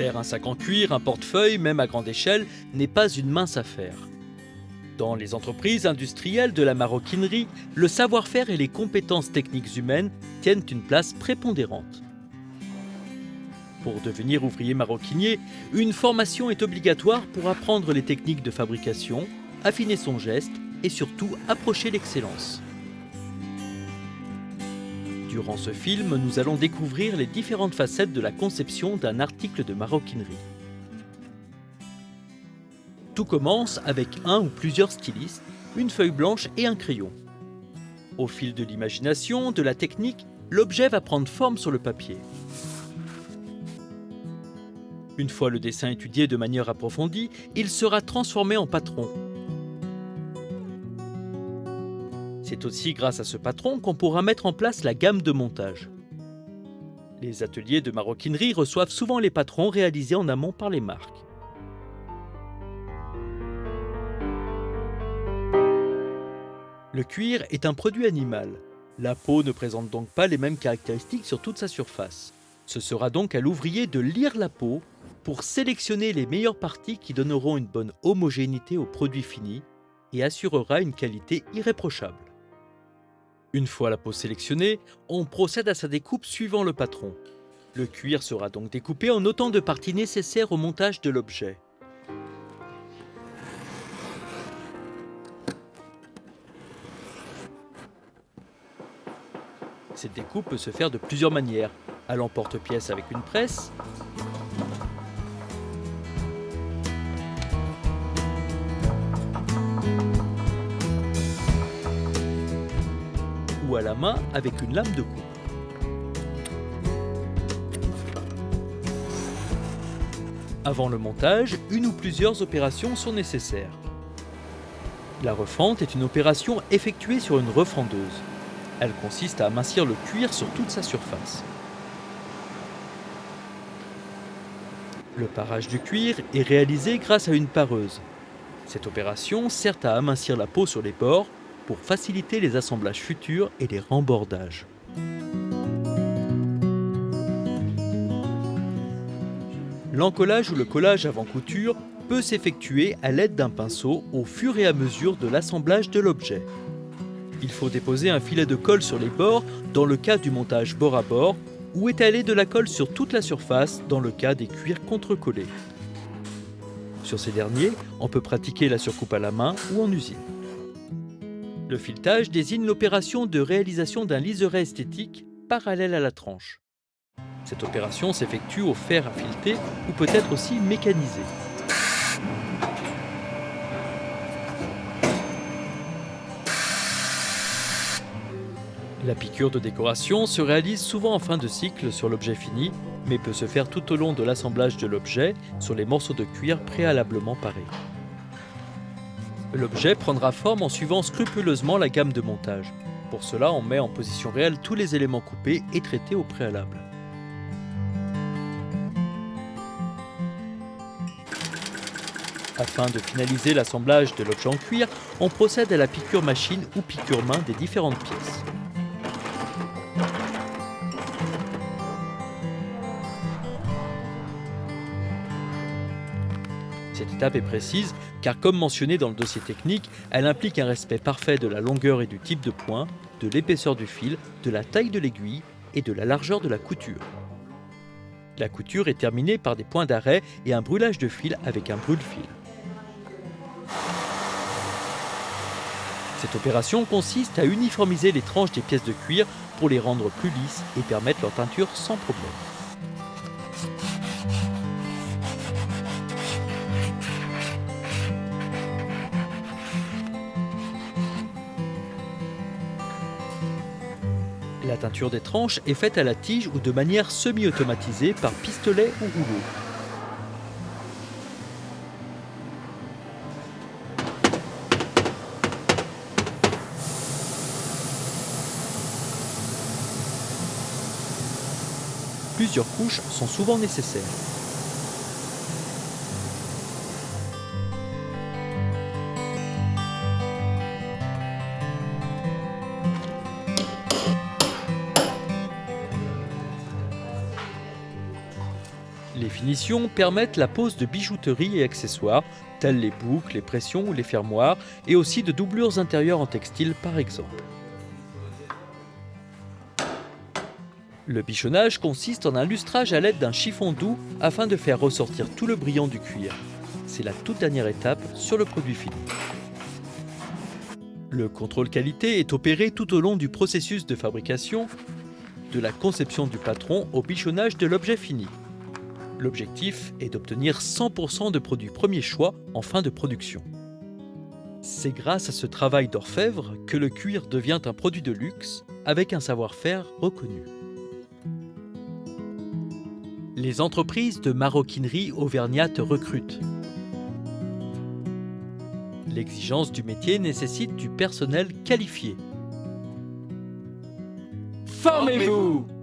Faire un sac en cuir, un portefeuille, même à grande échelle, n'est pas une mince affaire. Dans les entreprises industrielles de la maroquinerie, le savoir-faire et les compétences techniques humaines tiennent une place prépondérante. Pour devenir ouvrier maroquinier, une formation est obligatoire pour apprendre les techniques de fabrication, affiner son geste et surtout approcher l'excellence. Durant ce film, nous allons découvrir les différentes facettes de la conception d'un article de maroquinerie. Tout commence avec un ou plusieurs stylistes, une feuille blanche et un crayon. Au fil de l'imagination, de la technique, l'objet va prendre forme sur le papier. Une fois le dessin étudié de manière approfondie, il sera transformé en patron. C'est aussi grâce à ce patron qu'on pourra mettre en place la gamme de montage. Les ateliers de maroquinerie reçoivent souvent les patrons réalisés en amont par les marques. Le cuir est un produit animal. La peau ne présente donc pas les mêmes caractéristiques sur toute sa surface. Ce sera donc à l'ouvrier de lire la peau pour sélectionner les meilleures parties qui donneront une bonne homogénéité au produit fini et assurera une qualité irréprochable. Une fois la peau sélectionnée, on procède à sa découpe suivant le patron. Le cuir sera donc découpé en autant de parties nécessaires au montage de l'objet. Cette découpe peut se faire de plusieurs manières, à l'emporte-pièce avec une presse, ou à la main avec une lame de coupe. Avant le montage, une ou plusieurs opérations sont nécessaires. La refente est une opération effectuée sur une refendeuse. Elle consiste à amincir le cuir sur toute sa surface. Le parage du cuir est réalisé grâce à une pareuse. Cette opération sert à amincir la peau sur les bords pour faciliter les assemblages futurs et les rembordages. L'encollage ou le collage avant couture peut s'effectuer à l'aide d'un pinceau au fur et à mesure de l'assemblage de l'objet. Il faut déposer un filet de colle sur les bords dans le cas du montage bord à bord ou étaler de la colle sur toute la surface dans le cas des cuirs contre-collés. Sur ces derniers, on peut pratiquer la surcoupe à la main ou en usine. Le filetage désigne l'opération de réalisation d'un liseré esthétique parallèle à la tranche. Cette opération s'effectue au fer à fileter ou peut être aussi mécanisée. La piqûre de décoration se réalise souvent en fin de cycle sur l'objet fini, mais peut se faire tout au long de l'assemblage de l'objet sur les morceaux de cuir préalablement parés. L'objet prendra forme en suivant scrupuleusement la gamme de montage. Pour cela, on met en position réelle tous les éléments coupés et traités au préalable. Afin de finaliser l'assemblage de l'objet en cuir, on procède à la piqûre machine ou piqûre main des différentes pièces. Cette étape est précise car, comme mentionné dans le dossier technique, elle implique un respect parfait de la longueur et du type de point, de l'épaisseur du fil, de la taille de l'aiguille et de la largeur de la couture. La couture est terminée par des points d'arrêt et un brûlage de fil avec un brûle-fil. Cette opération consiste à uniformiser les tranches des pièces de cuir pour les rendre plus lisses et permettre leur teinture sans problème. La teinture des tranches est faite à la tige ou de manière semi-automatisée par pistolet ou rouleau. Plusieurs couches sont souvent nécessaires. Les finitions permettent la pose de bijouterie et accessoires, tels les boucles, les pressions ou les fermoirs, et aussi de doublures intérieures en textile par exemple. Le bichonnage consiste en un lustrage à l'aide d'un chiffon doux afin de faire ressortir tout le brillant du cuir. C'est la toute dernière étape sur le produit fini. Le contrôle qualité est opéré tout au long du processus de fabrication, de la conception du patron au bichonnage de l'objet fini. L'objectif est d'obtenir 100% de produits premier choix en fin de production. C'est grâce à ce travail d'orfèvre que le cuir devient un produit de luxe avec un savoir-faire reconnu. Les entreprises de maroquinerie auvergnate recrutent. L'exigence du métier nécessite du personnel qualifié. Formez-vous!